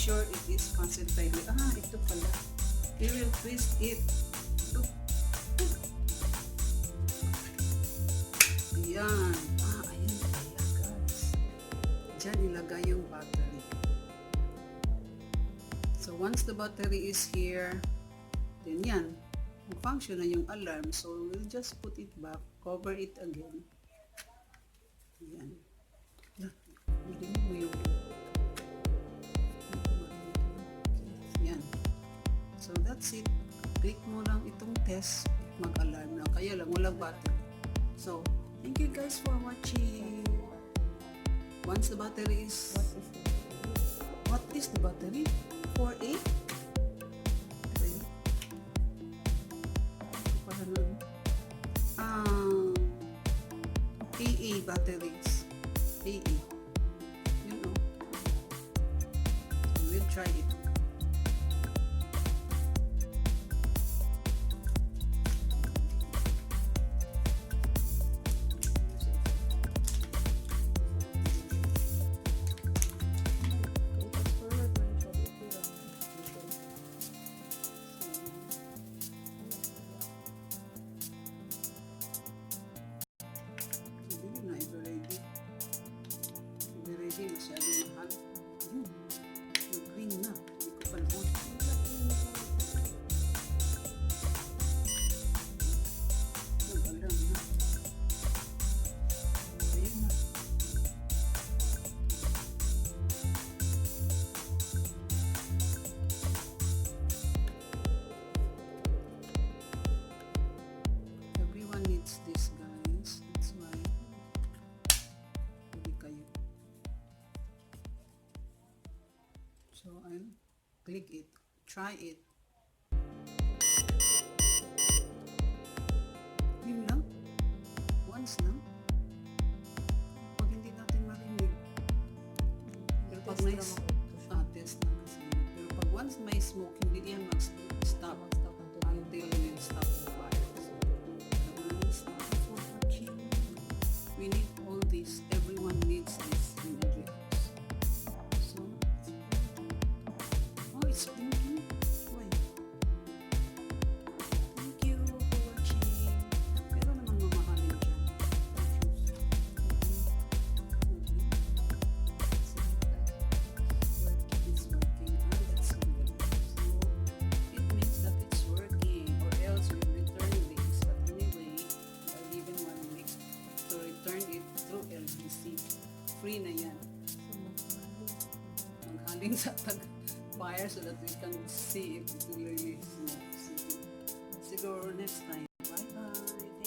sure it is concentrated. Ito pala. We will twist it. Ayan. Ayan pala guys. Diyan ilagay yung battery. So once the battery is here, then yan. Function na yung alarm. So we'll just put it back. Cover it again. Ayan. Marinig mo yung yan. So that's it. Click mo lang itong test. Mag-alarm na. Kaya lang, walang battery. So, thank you guys for watching. Once the battery is... What is the battery? 4A? Okay. AA batteries. AA. You know. So we'll try it. Kasi masyadong mahal. Nag-green na. Hindi ko palabot. Nag-alarm na. Ayun na. Everyone needs this, guys. That's why pwede kayo. So I'll click it, try it. Yun lang. Once lang. Pag hindi natin marinig. Pero pag may test na kasi. Pero pag once may smoke, hindi yan mag-stop until we stop the fire. So, guys, thank you for watching. We need all this. Everyone needs this in every house. So, it's blinking. Why? Thank you for watching. Pero naman mamahalin dyan. It's working. That's good. So, it means that it's working. Or else we'll return this. But anyway, I'll even one week to return it through LBC. Free na yan. Maghaling sa fire so that we can see if it will really smoke. Siguro next time. Bye bye.